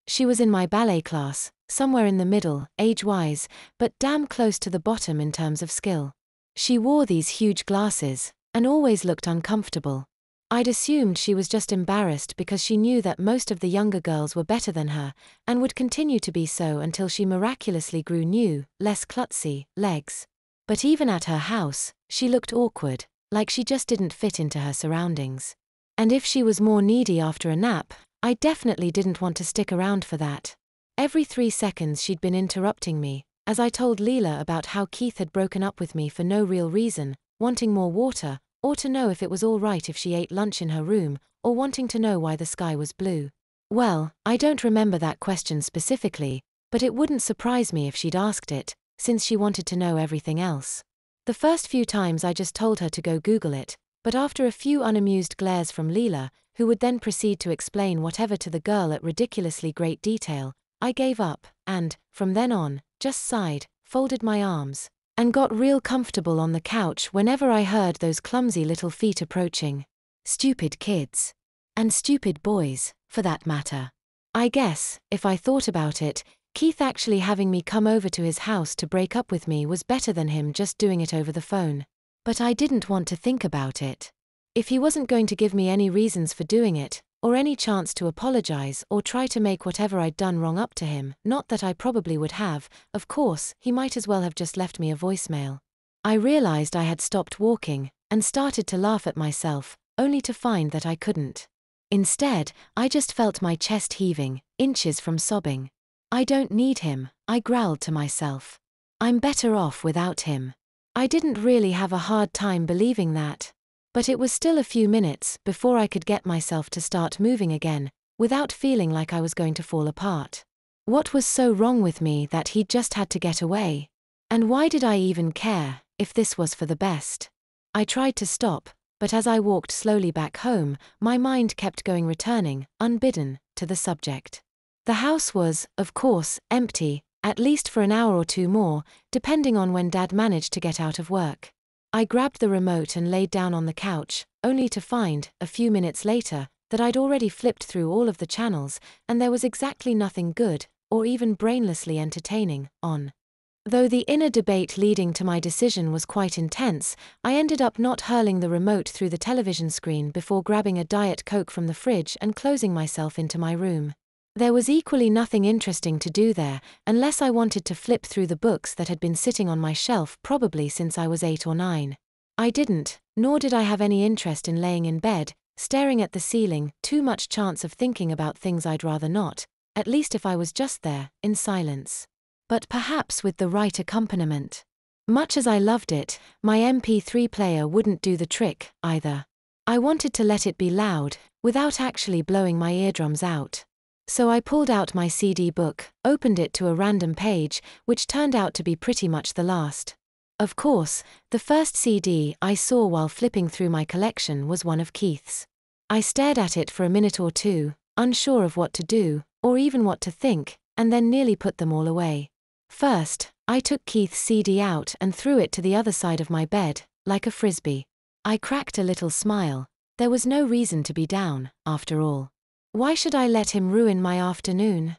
She was in my ballet class, somewhere in the middle, age-wise, but damn close to the bottom in terms of skill. She wore these huge glasses, and always looked uncomfortable. I'd assumed she was just embarrassed because she knew that most of the younger girls were better than her, and would continue to be so until she miraculously grew new, less klutzy, legs. But even at her house, she looked awkward, like she just didn't fit into her surroundings. And if she was more needy after a nap, I definitely didn't want to stick around for that. Every 3 seconds she'd been interrupting me, as I told Leela about how Keith had broken up with me for no real reason, wanting more water, or to know if it was all right if she ate lunch in her room, or wanting to know why the sky was blue. Well, I don't remember that question specifically, but it wouldn't surprise me if she'd asked it, since she wanted to know everything else. The first few times I just told her to go Google it, but after a few unamused glares from Leela, who would then proceed to explain whatever to the girl at ridiculously great detail, I gave up, and, from then on, just sighed, folded my arms, and got real comfortable on the couch whenever I heard those clumsy little feet approaching. Stupid kids. And stupid boys, for that matter. I guess, if I thought about it, Keith actually having me come over to his house to break up with me was better than him just doing it over the phone. But I didn't want to think about it. If he wasn't going to give me any reasons for doing it, or any chance to apologize or try to make whatever I'd done wrong up to him, not that I probably would have, of course, he might as well have just left me a voicemail. I realized I had stopped walking, and started to laugh at myself, only to find that I couldn't. Instead, I just felt my chest heaving, inches from sobbing. I don't need him, I growled to myself. I'm better off without him. I didn't really have a hard time believing that. But it was still a few minutes before I could get myself to start moving again, without feeling like I was going to fall apart. What was so wrong with me that he'd just had to get away? And why did I even care, if this was for the best? I tried to stop, but as I walked slowly back home, my mind kept going returning, unbidden, to the subject. The house was, of course, empty, at least for an hour or two more, depending on when Dad managed to get out of work. I grabbed the remote and laid down on the couch, only to find, a few minutes later, that I'd already flipped through all of the channels, and there was exactly nothing good, or even brainlessly entertaining, on. Though the inner debate leading to my decision was quite intense, I ended up not hurling the remote through the television screen before grabbing a Diet Coke from the fridge and closing myself into my room. There was equally nothing interesting to do there, unless I wanted to flip through the books that had been sitting on my shelf probably since I was 8 or 9. I didn't, nor did I have any interest in laying in bed, staring at the ceiling, too much chance of thinking about things I'd rather not, at least if I was just there, in silence. But perhaps with the right accompaniment. Much as I loved it, my MP3 player wouldn't do the trick, either. I wanted to let it be loud, without actually blowing my eardrums out. So I pulled out my CD book, opened it to a random page, which turned out to be pretty much the last. Of course, the first CD I saw while flipping through my collection was one of Keith's. I stared at it for a minute or two, unsure of what to do, or even what to think, and then nearly put them all away. First, I took Keith's CD out and threw it to the other side of my bed, like a frisbee. I cracked a little smile. There was no reason to be down, after all. Why should I let him ruin my afternoon?